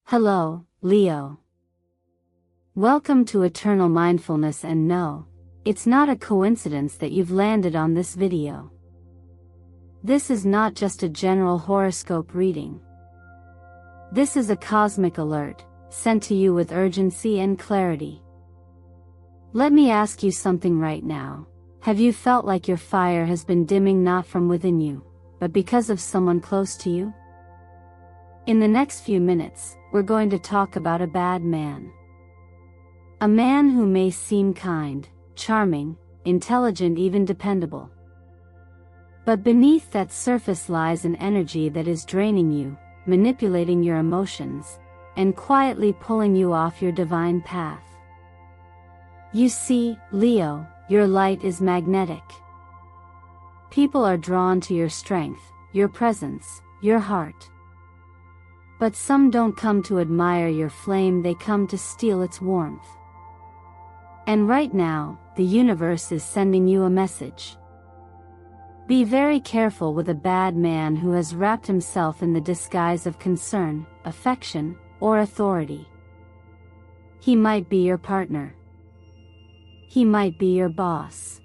Hello, Leo. Welcome to Eternal Mindfulness, and no, it's not a coincidence that you've landed on this video. This is not just a general horoscope reading. This is a cosmic alert, sent to you with urgency and clarity. Let me ask you something right now. Have you felt like your fire has been dimming not from within you, but because of someone close to you? In the next few minutes, we're going to talk about a bad man. A man who may seem kind, charming, intelligent, even dependable. But beneath that surface lies an energy that is draining you, manipulating your emotions, and quietly pulling you off your divine path. You see, Leo, your light is magnetic. People are drawn to your strength, your presence, your heart. But some don't come to admire your flame, they come to steal its warmth. And right now, the universe is sending you a message. Be very careful with a bad man who has wrapped himself in the disguise of concern, affection, or authority. He might be your partner. He might be your boss.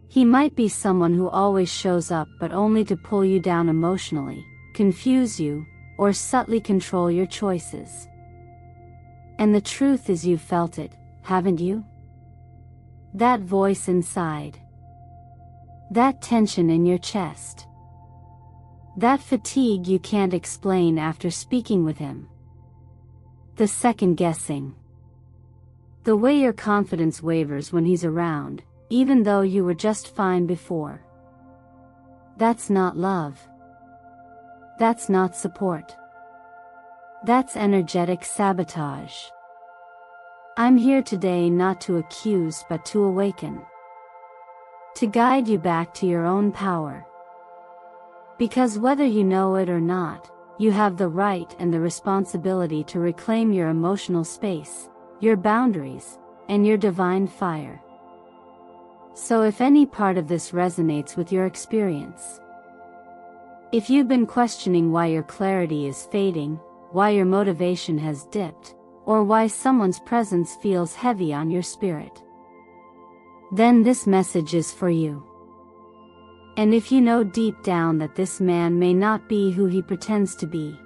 He might be someone who always shows up but only to pull you down emotionally, confuse you, or subtly control your choices. And the truth is, you've felt it, haven't you? That voice inside. That tension in your chest. That fatigue you can't explain after speaking with him. The second guessing. The way your confidence wavers when he's around, even though you were just fine before. That's not love. That's not support. That's energetic sabotage. I'm here today not to accuse but to awaken. To guide you back to your own power. Because whether you know it or not, you have the right and the responsibility to reclaim your emotional space, your boundaries, and your divine fire. So if any part of this resonates with your experience, if you've been questioning why your clarity is fading, why your motivation has dipped, or why someone's presence feels heavy on your spirit, then this message is for you. And if you know deep down that this man may not be who he pretends to be,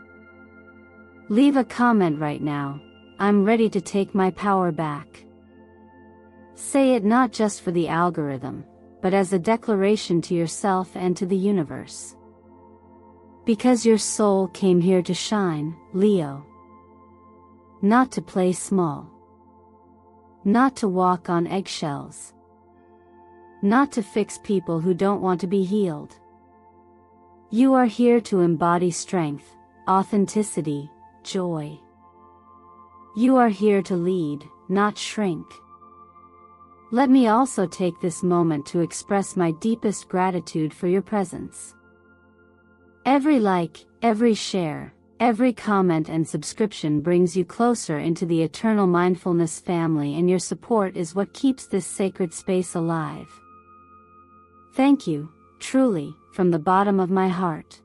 leave a comment right now. I'm ready to take my power back. Say it not just for the algorithm, but as a declaration to yourself and to the universe. Because your soul came here to shine, Leo. Not to play small. Not to walk on eggshells. Not to fix people who don't want to be healed. You are here to embody strength, authenticity, joy. You are here to lead, not shrink. Let me also take this moment to express my deepest gratitude for your presence. Every like, every share, every comment and subscription brings you closer into the Eternal Mindfulness family, and your support is what keeps this sacred space alive. Thank you, truly, from the bottom of my heart.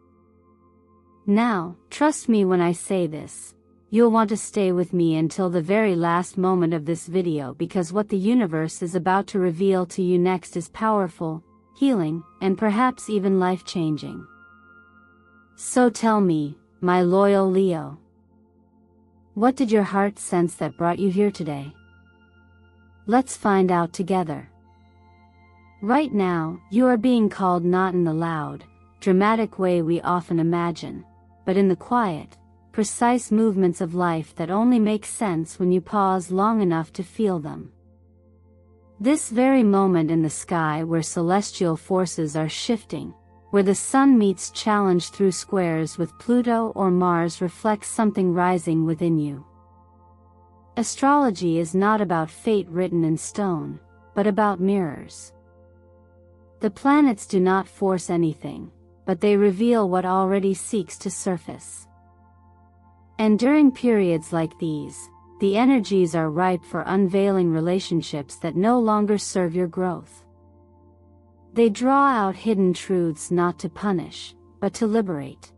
Now, trust me when I say this, you'll want to stay with me until the very last moment of this video, because what the universe is about to reveal to you next is powerful, healing, and perhaps even life-changing. So tell me, my loyal Leo, what did your heart sense that brought you here today? Let's find out together. Right now, you are being called not in the loud, dramatic way we often imagine, but in the quiet, precise movements of life that only make sense when you pause long enough to feel them. This very moment in the sky where celestial forces are shifting, where the sun meets challenge through squares with Pluto or Mars, reflects something rising within you. Astrology is not about fate written in stone, but about mirrors. The planets do not force anything, but they reveal what already seeks to surface. And during periods like these, the energies are ripe for unveiling relationships that no longer serve your growth. They draw out hidden truths not to punish, but to liberate.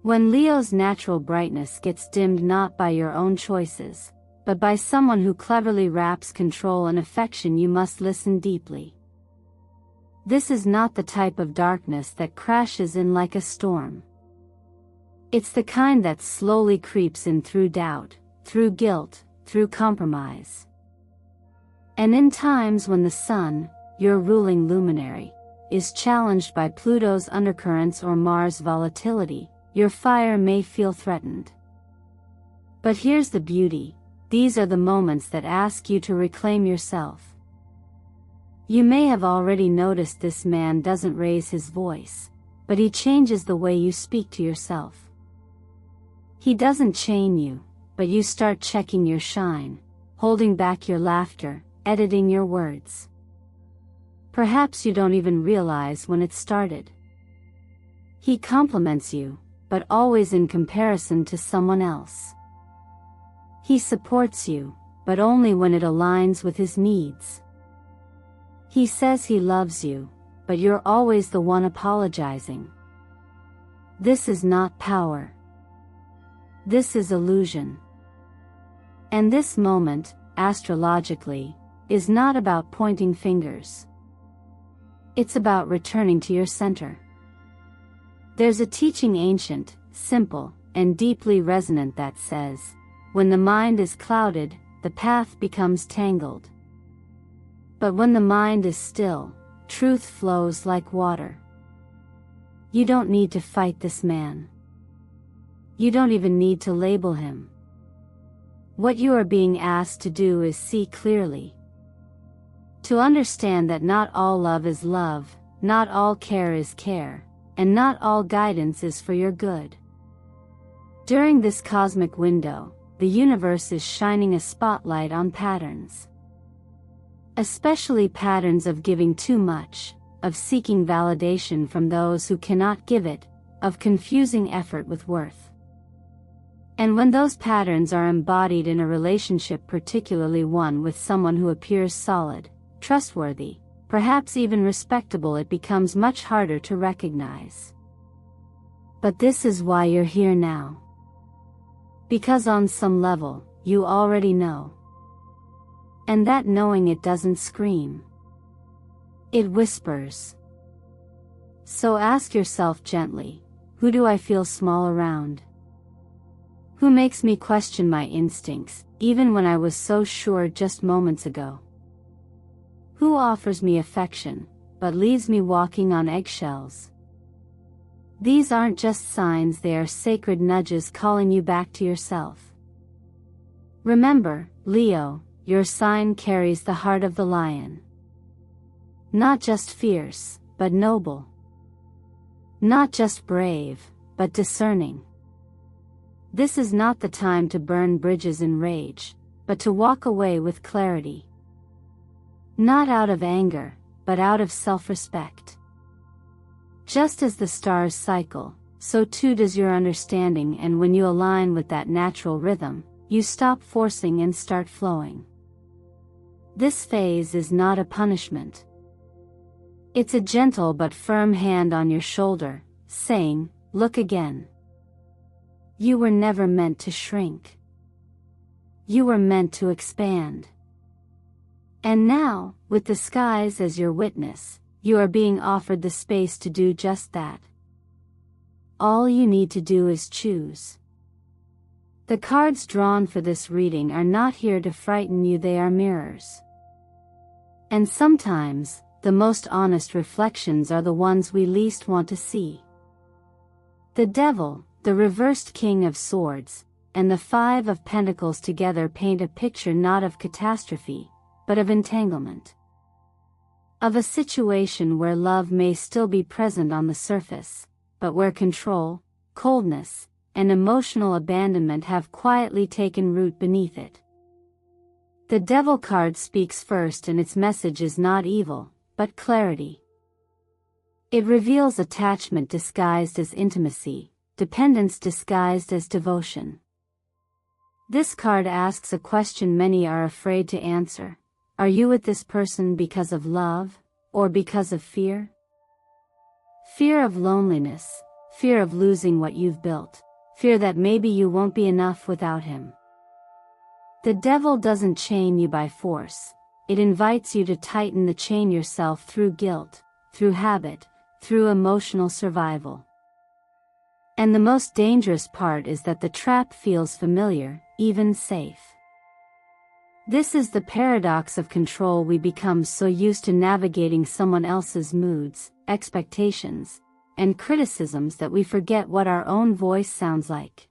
When Leo's natural brightness gets dimmed not by your own choices, but by someone who cleverly wraps control and affection, you must listen deeply. This is not the type of darkness that crashes in like a storm. It's the kind that slowly creeps in through doubt, through guilt, through compromise. And in times when the sun, your ruling luminary, is challenged by Pluto's undercurrents or Mars' volatility, your fire may feel threatened. But here's the beauty: these are the moments that ask you to reclaim yourself. You may have already noticed this man doesn't raise his voice, but he changes the way you speak to yourself. He doesn't chain you, but you start checking your shine, holding back your laughter, editing your words. Perhaps you don't even realize when it started. He compliments you, but always in comparison to someone else. He supports you, but only when it aligns with his needs. He says he loves you, but you're always the one apologizing. This is not power. This is illusion. And this moment, astrologically, is not about pointing fingers. It's about returning to your center. There's a teaching ancient, simple, and deeply resonant that says, when the mind is clouded, the path becomes tangled. But when the mind is still, truth flows like water. You don't need to fight this man. You don't even need to label him. What you are being asked to do is see clearly. To understand that not all love is love, not all care is care, and not all guidance is for your good. During this cosmic window, the universe is shining a spotlight on patterns. Especially patterns of giving too much, of seeking validation from those who cannot give it, of confusing effort with worth. And when those patterns are embodied in a relationship, particularly one with someone who appears solid, trustworthy, perhaps even respectable, it becomes much harder to recognize. But this is why you're here now. Because on some level, you already know. And that knowing, it doesn't scream. It whispers. So ask yourself gently, who do I feel small around? Who makes me question my instincts, even when I was so sure just moments ago? Who offers me affection, but leaves me walking on eggshells? These aren't just signs, they are sacred nudges calling you back to yourself. Remember, Leo, your sign carries the heart of the lion. Not just fierce, but noble. Not just brave, but discerning. This is not the time to burn bridges in rage, but to walk away with clarity. Not out of anger, but out of self-respect. Just as the stars cycle, so too does your understanding, and when you align with that natural rhythm, you stop forcing and start flowing. This phase is not a punishment. It's a gentle but firm hand on your shoulder, saying, look again. You were never meant to shrink. You were meant to expand. And now, with the skies as your witness, you are being offered the space to do just that. All you need to do is choose. The cards drawn for this reading are not here to frighten you, they are mirrors. And sometimes, the most honest reflections are the ones we least want to see. The Devil, the reversed King of Swords, and the Five of Pentacles together paint a picture not of catastrophe, but of entanglement. Of a situation where love may still be present on the surface, but where control, coldness, and emotional abandonment have quietly taken root beneath it. The Devil card speaks first, and its message is not evil, but clarity. It reveals attachment disguised as intimacy, dependence disguised as devotion. This card asks a question many are afraid to answer. Are you with this person because of love, or because of fear? Fear of loneliness, fear of losing what you've built, fear that maybe you won't be enough without him. The devil doesn't chain you by force, it invites you to tighten the chain yourself through guilt, through habit, through emotional survival. And the most dangerous part is that the trap feels familiar, even safe. This is the paradox of control. We become so used to navigating someone else's moods, expectations, and criticisms that we forget what our own voice sounds like.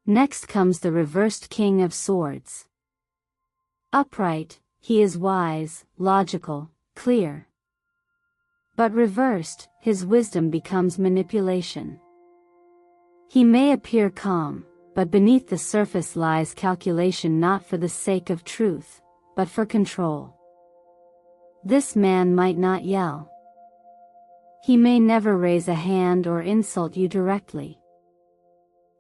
Next comes the reversed King of Swords. Upright, he is wise, logical, clear. But reversed, his wisdom becomes manipulation. He may appear calm, but beneath the surface lies calculation, not for the sake of truth, but for control. This man might not yell. He may never raise a hand or insult you directly.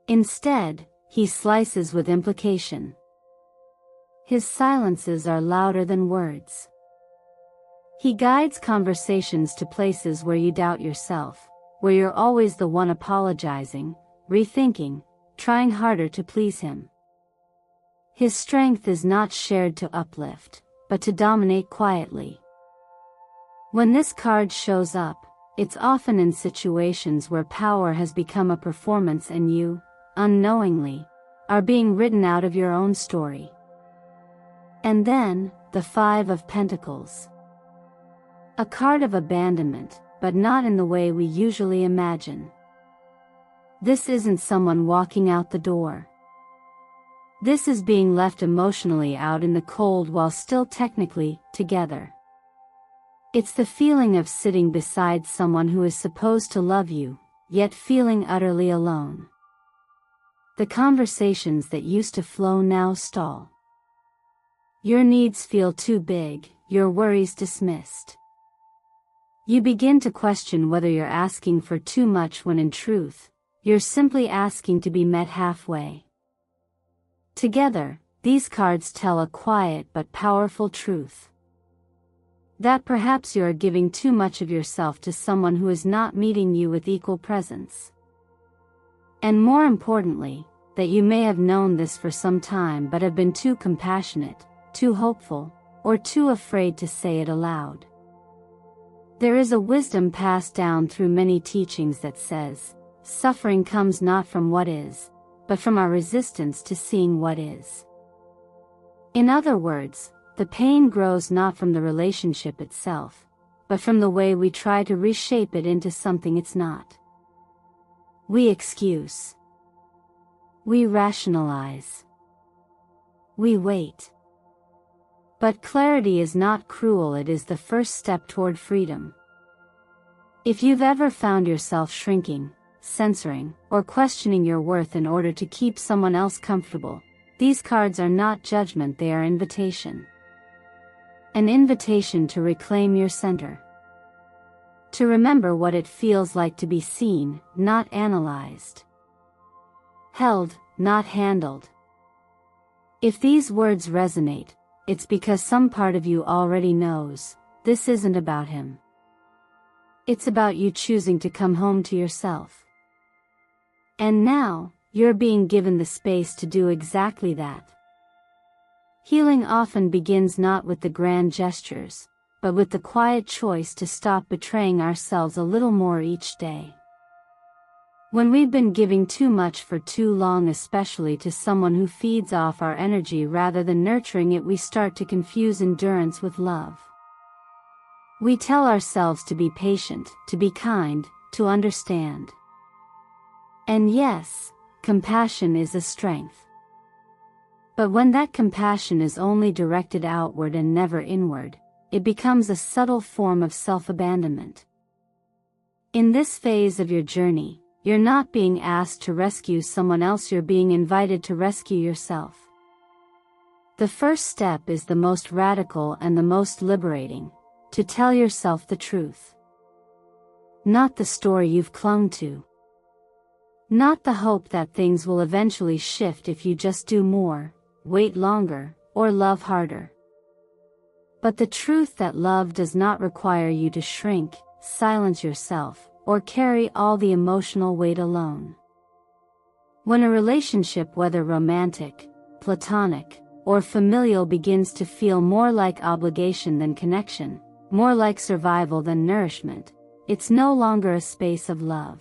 Instead, he slices with implication. His silences are louder than words. He guides conversations to places where you doubt yourself, where you're always the one apologizing, rethinking, trying harder to please him. His strength is not shared to uplift, but to dominate quietly. When this card shows up, it's often in situations where power has become a performance and you, unknowingly, are being written out of your own story. And then, the Five of Pentacles. A card of abandonment, but not in the way we usually imagine. This isn't someone walking out the door. This is being left emotionally out in the cold while still technically together. It's the feeling of sitting beside someone who is supposed to love you, yet feeling utterly alone. The conversations that used to flow now stall. Your needs feel too big, your worries dismissed. You begin to question whether you're asking for too much when in truth, you're simply asking to be met halfway. Together, these cards tell a quiet but powerful truth. That perhaps you are giving too much of yourself to someone who is not meeting you with equal presence. And more importantly, that you may have known this for some time but have been too compassionate, too hopeful, or too afraid to say it aloud. There is a wisdom passed down through many teachings that says, suffering comes not from what is, but from our resistance to seeing what is. In other words, the pain grows not from the relationship itself, but from the way we try to reshape it into something it's not. We excuse. We rationalize. We wait. But clarity is not cruel, it is the first step toward freedom. If you've ever found yourself shrinking, censoring, or questioning your worth in order to keep someone else comfortable, these cards are not judgment, they are invitation. An invitation to reclaim your center. To remember what it feels like to be seen, not analyzed. Held, not handled. If these words resonate, it's because some part of you already knows, this isn't about him. It's about you choosing to come home to yourself. And now, you're being given the space to do exactly that. Healing often begins not with the grand gestures, but with the quiet choice to stop betraying ourselves a little more each day. When we've been giving too much for too long, especially to someone who feeds off our energy rather than nurturing it, we start to confuse endurance with love. We tell ourselves to be patient, to be kind, to understand. And yes, compassion is a strength. But when that compassion is only directed outward and never inward, it becomes a subtle form of self-abandonment. In this phase of your journey, you're not being asked to rescue someone else, you're being invited to rescue yourself. The first step is the most radical and the most liberating, to tell yourself the truth. Not the story you've clung to. Not the hope that things will eventually shift if you just do more, wait longer, or love harder. But the truth that love does not require you to shrink, silence yourself, or carry all the emotional weight alone. When a relationship, whether romantic, platonic, or familial, begins to feel more like obligation than connection, more like survival than nourishment, it's no longer a space of love.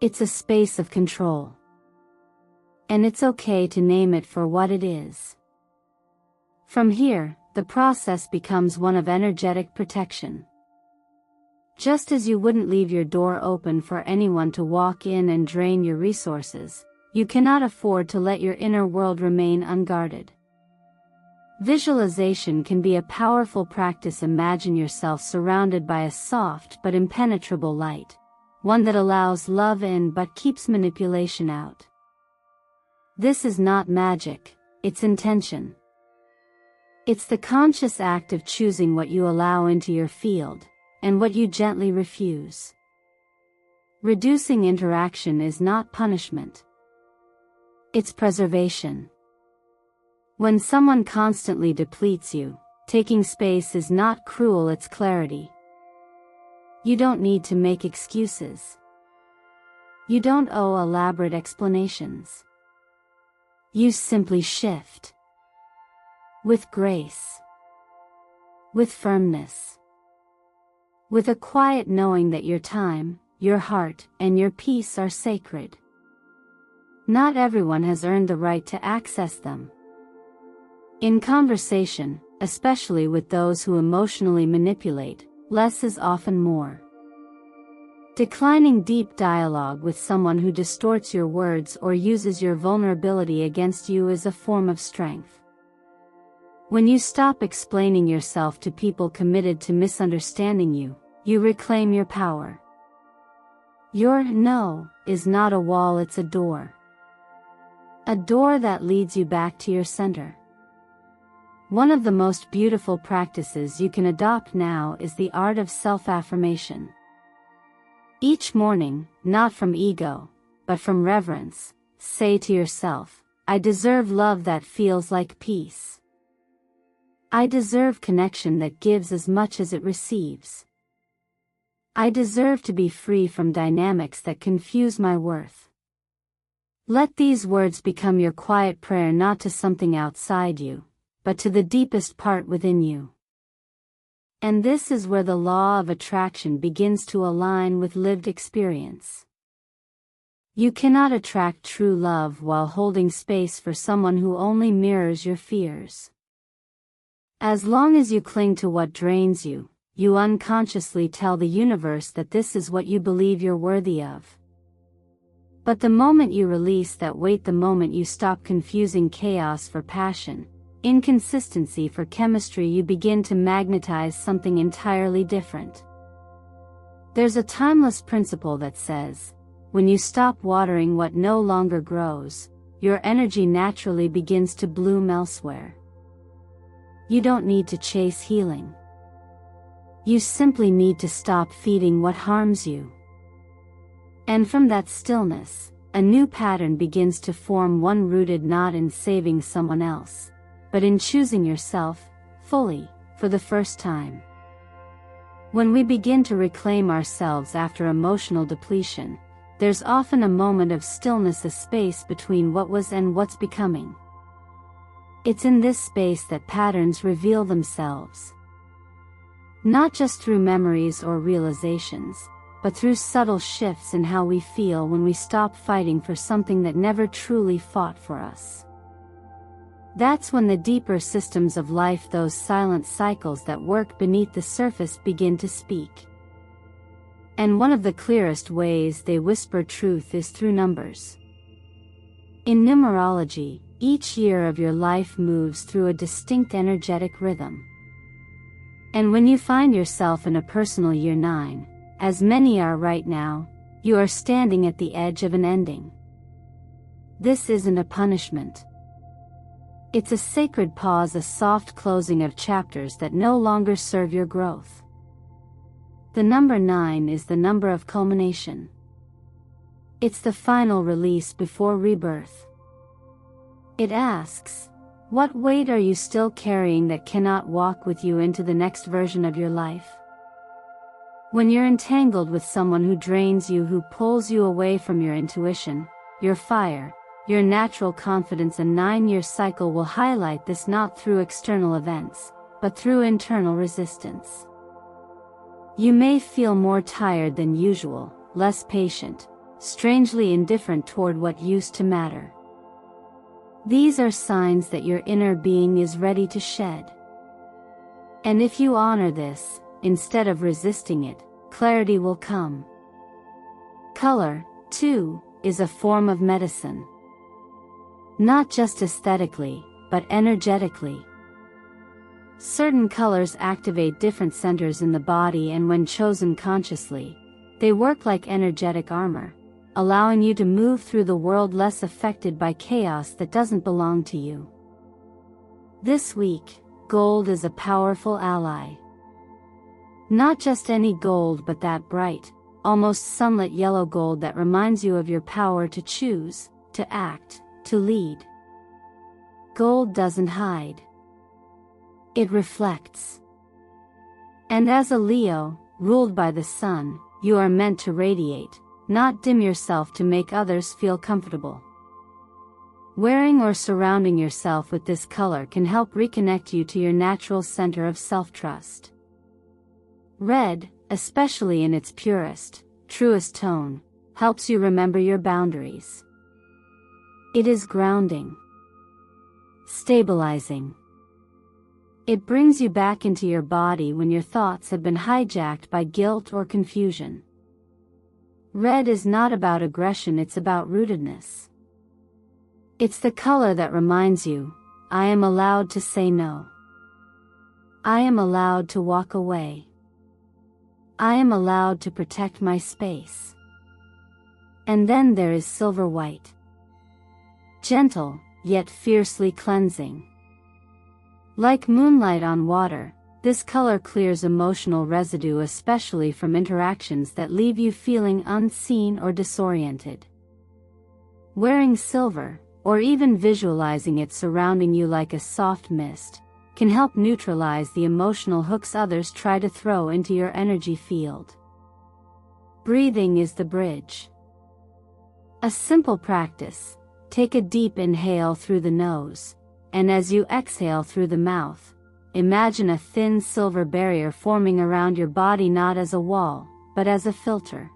It's a space of control. And it's okay to name it for what it is. From here, the process becomes one of energetic protection. Just as you wouldn't leave your door open for anyone to walk in and drain your resources, you cannot afford to let your inner world remain unguarded. Visualization can be a powerful practice. Imagine yourself surrounded by a soft but impenetrable light, one that allows love in but keeps manipulation out. This is not magic, it's intention. It's the conscious act of choosing what you allow into your field, and what you gently refuse. Reducing interaction is not punishment. It's preservation. When someone constantly depletes you, taking space is not cruel, it's clarity. You don't need to make excuses. You don't owe elaborate explanations. You simply shift. With grace. With firmness. With a quiet knowing that your time, your heart, and your peace are sacred. Not everyone has earned the right to access them. In conversation, especially with those who emotionally manipulate, less is often more. Declining deep dialogue with someone who distorts your words or uses your vulnerability against you is a form of strength. When you stop explaining yourself to people committed to misunderstanding you, you reclaim your power. Your no is not a wall, it's a door. A door that leads you back to your center. One of the most beautiful practices you can adopt now is the art of self-affirmation. Each morning, not from ego, but from reverence, say to yourself, I deserve love that feels like peace. I deserve connection that gives as much as it receives. I deserve to be free from dynamics that confuse my worth. Let these words become your quiet prayer, not to something outside you, but to the deepest part within you. And this is where the law of attraction begins to align with lived experience. You cannot attract true love while holding space for someone who only mirrors your fears. As long as you cling to what drains you, you unconsciously tell the universe that this is what you believe you're worthy of. But the moment you release that weight, the moment you stop confusing chaos for passion, inconsistency for chemistry, you begin to magnetize something entirely different. There's a timeless principle that says, when you stop watering what no longer grows, your energy naturally begins to bloom elsewhere. You don't need to chase healing. You simply need to stop feeding what harms you. And from that stillness, a new pattern begins to form, one rooted not in saving someone else, but in choosing yourself, fully, for the first time. When we begin to reclaim ourselves after emotional depletion, there's often a moment of stillness, a space between what was and what's becoming. It's in this space that patterns reveal themselves. Not just through memories or realizations, but through subtle shifts in how we feel when we stop fighting for something that never truly fought for us. That's when the deeper systems of life, those silent cycles that work beneath the surface, begin to speak. And one of the clearest ways they whisper truth is through numbers. In numerology, each year of your life moves through a distinct energetic rhythm. And when you find yourself in a personal year 9, as many are right now, you are standing at the edge of an ending. This isn't a punishment. It's a sacred pause, a soft closing of chapters that no longer serve your growth. The number 9 is the number of culmination. It's the final release before rebirth. It asks, what weight are you still carrying that cannot walk with you into the next version of your life? When you're entangled with someone who drains you, who pulls you away from your intuition, your fire, your natural confidence, a 9-year cycle will highlight this, not through external events, but through internal resistance. You may feel more tired than usual, less patient, strangely indifferent toward what used to matter. These are signs that your inner being is ready to shed. And if you honor this, instead of resisting it, clarity will come. Color, too, is a form of medicine. Not just aesthetically, but energetically. Certain colors activate different centers in the body, and when chosen consciously, they work like energetic armor, allowing you to move through the world less affected by chaos that doesn't belong to you. This week, gold is a powerful ally. Not just any gold, but that bright, almost sunlit yellow gold that reminds you of your power to choose, to act, to lead. Gold doesn't hide. It reflects. And as a Leo, ruled by the sun, you are meant to radiate, not dim yourself to make others feel comfortable. Wearing or surrounding yourself with this color can help reconnect you to your natural center of self-trust. Red, especially in its purest, truest tone, helps you remember your boundaries. It is grounding, stabilizing. It brings you back into your body when your thoughts have been hijacked by guilt or confusion. Red is not about aggression, it's about rootedness. It's the color that reminds you, I am allowed to say no. I am allowed to walk away. I am allowed to protect my space. And then there is silver white. Gentle, yet fiercely cleansing. Like moonlight on water, this color clears emotional residue, especially from interactions that leave you feeling unseen or disoriented. Wearing silver, or even visualizing it surrounding you like a soft mist, can help neutralize the emotional hooks others try to throw into your energy field. Breathing is the bridge. A simple practice: take a deep inhale through the nose, and as you exhale through the mouth, imagine a thin silver barrier forming around your body, not as a wall, but as a filter.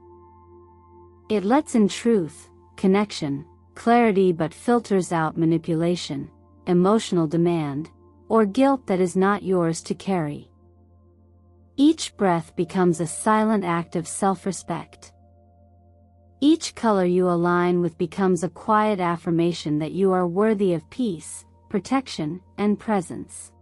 It lets in truth, connection, clarity, but filters out manipulation, emotional demand, or guilt that is not yours to carry. Each breath becomes a silent act of self-respect. Each color you align with becomes a quiet affirmation that you are worthy of peace, protection, and presence.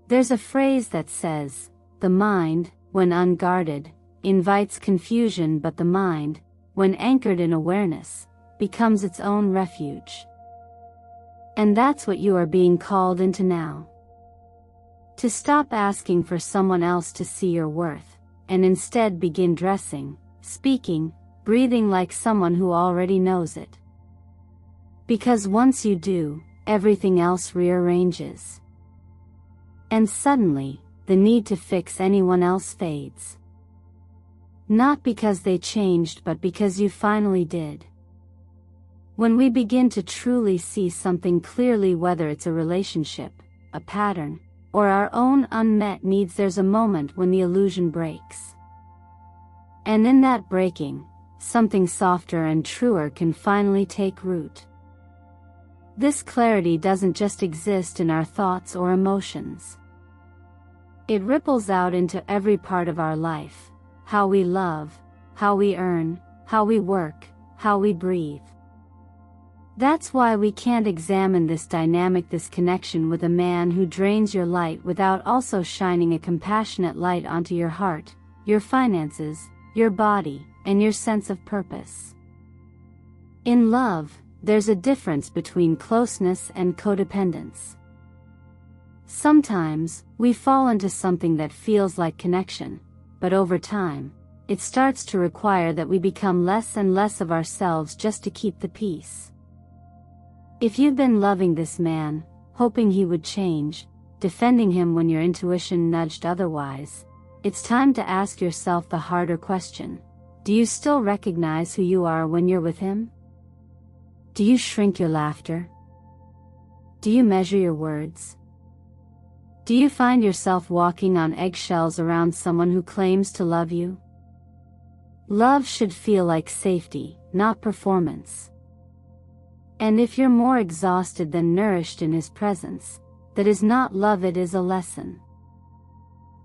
There's a phrase that says, the mind, when unguarded, invites confusion, but the mind, when anchored in awareness, becomes its own refuge. And that's what you are being called into now. To stop asking for someone else to see your worth, and instead begin dressing, speaking, breathing like someone who already knows it. Because once you do, everything else rearranges. And suddenly, the need to fix anyone else fades. Not because they changed, but because you finally did. When we begin to truly see something clearly, whether it's a relationship, a pattern, or our own unmet needs, there's a moment when the illusion breaks. And in that breaking, something softer and truer can finally take root. This clarity doesn't just exist in our thoughts or emotions. It ripples out into every part of our life: how we love, how we earn, how we work, how we breathe. That's why we can't examine this dynamic, this connection with a man who drains your light, without also shining a compassionate light onto your heart, your finances, your body, and your sense of purpose. In love, there's a difference between closeness and codependence. Sometimes, we fall into something that feels like connection, but over time, it starts to require that we become less and less of ourselves just to keep the peace. If you've been loving this man, hoping he would change, defending him when your intuition nudged otherwise, it's time to ask yourself the harder question. Do you still recognize who you are when you're with him? Do you shrink your laughter? Do you measure your words? Do you find yourself walking on eggshells around someone who claims to love you? Love should feel like safety, not performance. And if you're more exhausted than nourished in his presence, that is not love, it is a lesson.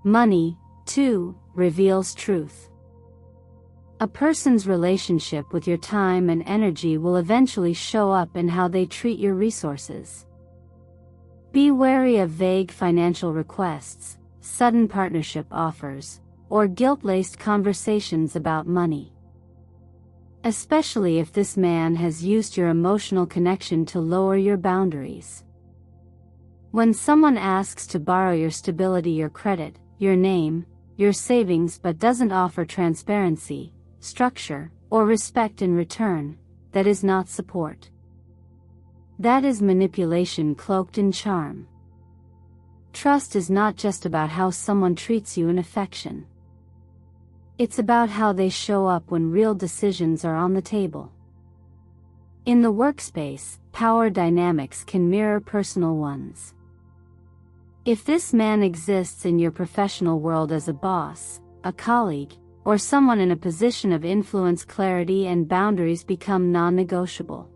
Money, too, reveals truth. A person's relationship with your time and energy will eventually show up in how they treat your resources. Be wary of vague financial requests, sudden partnership offers, or guilt-laced conversations about money. Especially if this man has used your emotional connection to lower your boundaries. When someone asks to borrow your stability, your credit, your name, your savings but doesn't offer transparency, structure, or respect in return, that is not support. That is manipulation cloaked in charm. Trust is not just about how someone treats you in affection. It's about how they show up when real decisions are on the table. In the workspace, power dynamics can mirror personal ones. If this man exists in your professional world as a boss, a colleague, or someone in a position of influence, clarity and boundaries become non-negotiable.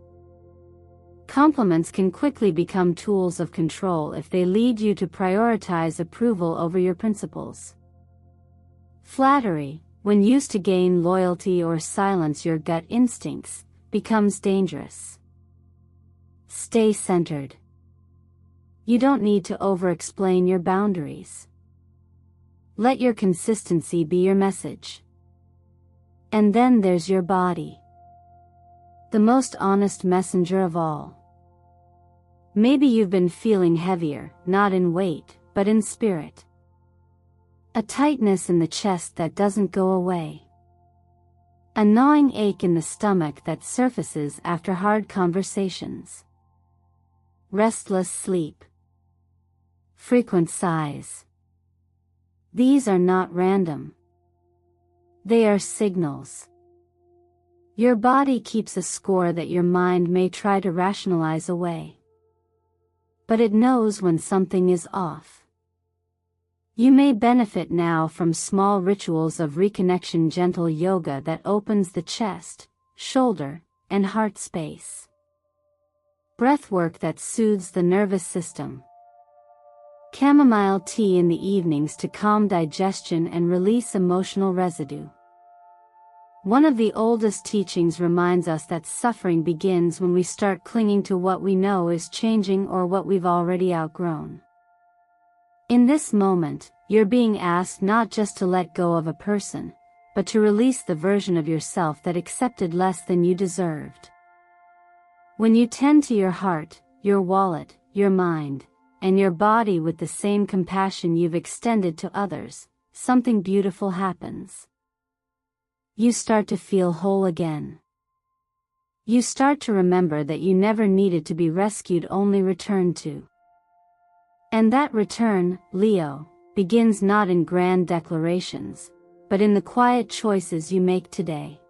Compliments can quickly become tools of control if they lead you to prioritize approval over your principles. Flattery, when used to gain loyalty or silence your gut instincts, becomes dangerous. Stay centered. You don't need to over-explain your boundaries. Let your consistency be your message. And then there's your body. The most honest messenger of all. Maybe you've been feeling heavier, not in weight, but in spirit. A tightness in the chest that doesn't go away. A gnawing ache in the stomach that surfaces after hard conversations. Restless sleep. Frequent sighs. These are not random. They are signals. Your body keeps a score that your mind may try to rationalize away. But it knows when something is off. You may benefit now from small rituals of reconnection, gentle yoga that opens the chest, shoulder, and heart space. Breathwork that soothes the nervous system. Chamomile tea in the evenings to calm digestion and release emotional residue. One of the oldest teachings reminds us that suffering begins when we start clinging to what we know is changing or what we've already outgrown. In this moment, you're being asked not just to let go of a person, but to release the version of yourself that accepted less than you deserved. When you tend to your heart, your wallet, your mind, and your body with the same compassion you've extended to others, something beautiful happens. You start to feel whole again. You start to remember that you never needed to be rescued, only returned to. And that return, Leo, begins not in grand declarations, but in the quiet choices you make today.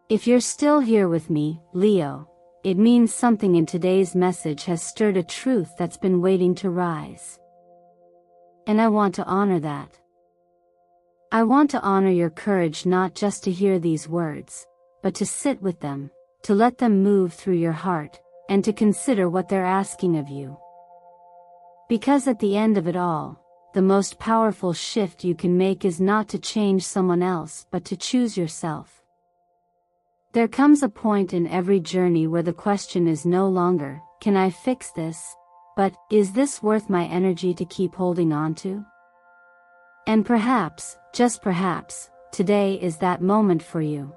If you're still here with me, Leo, it means something in today's message has stirred a truth that's been waiting to rise. And I want to honor that. I want to honor your courage not just to hear these words, but to sit with them, to let them move through your heart, and to consider what they're asking of you. Because at the end of it all, the most powerful shift you can make is not to change someone else but to choose yourself. There comes a point in every journey where the question is no longer, can I fix this, but, is this worth my energy to keep holding on to? And perhaps, just perhaps, today is that moment for you.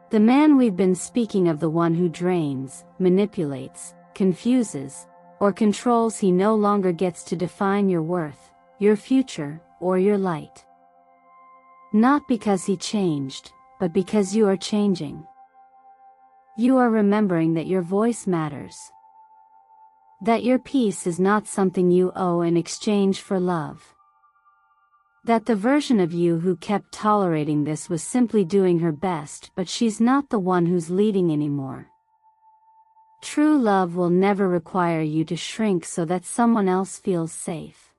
The man we've been speaking of, the one who drains, manipulates, confuses, or controls, he no longer gets to define your worth, your future, or your light. Not because he changed, but because you are changing. You are remembering that your voice matters. That your peace is not something you owe in exchange for love. That the version of you who kept tolerating this was simply doing her best, but she's not the one who's leading anymore. True love will never require you to shrink so that someone else feels safe.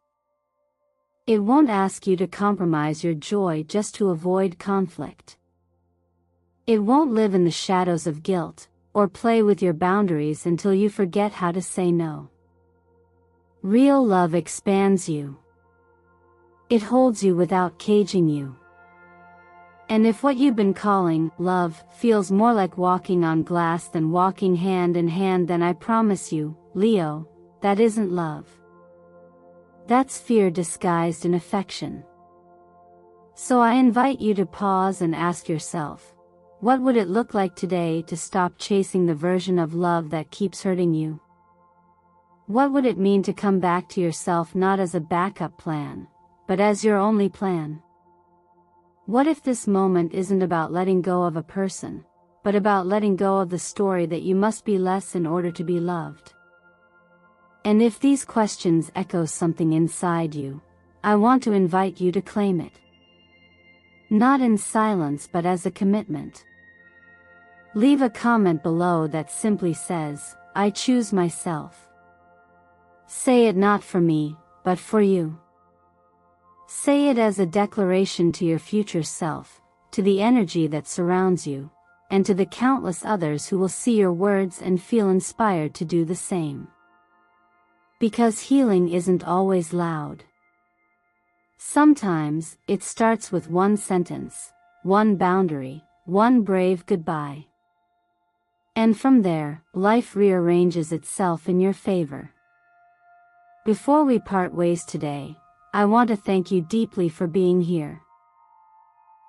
It won't ask you to compromise your joy just to avoid conflict. It won't live in the shadows of guilt, or play with your boundaries until you forget how to say no. Real love expands you. It holds you without caging you. And if what you've been calling love feels more like walking on glass than walking hand in hand, then I promise you, Leo, that isn't love. That's fear disguised in affection. So I invite you to pause and ask yourself, what would it look like today to stop chasing the version of love that keeps hurting you? What would it mean to come back to yourself not as a backup plan, but as your only plan? What if this moment isn't about letting go of a person, but about letting go of the story that you must be less in order to be loved? And if these questions echo something inside you, I want to invite you to claim it. Not in silence but as a commitment. Leave a comment below that simply says, I choose myself. Say it not for me, but for you. Say it as a declaration to your future self, to the energy that surrounds you, and to the countless others who will see your words and feel inspired to do the same. Because healing isn't always loud. Sometimes, it starts with one sentence, one boundary, one brave goodbye. And from there, life rearranges itself in your favor. Before we part ways today, I want to thank you deeply for being here.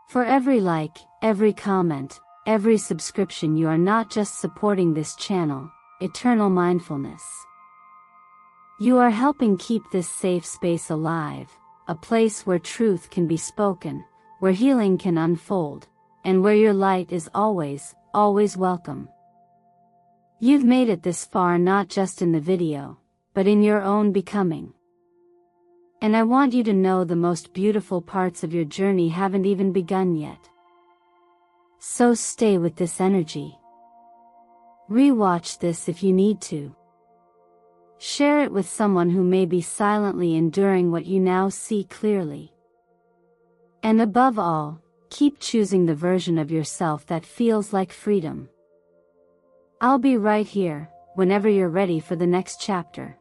For every like, every comment, every subscription, you are not just supporting this channel, Eternal Mindfulness. You are helping keep this safe space alive, a place where truth can be spoken, where healing can unfold, and where your light is always, always welcome. You've made it this far not just in the video, but in your own becoming. And I want you to know the most beautiful parts of your journey haven't even begun yet. So stay with this energy. Rewatch this if you need to. Share it with someone who may be silently enduring what you now see clearly. And above all, keep choosing the version of yourself that feels like freedom. I'll be right here, whenever you're ready for the next chapter.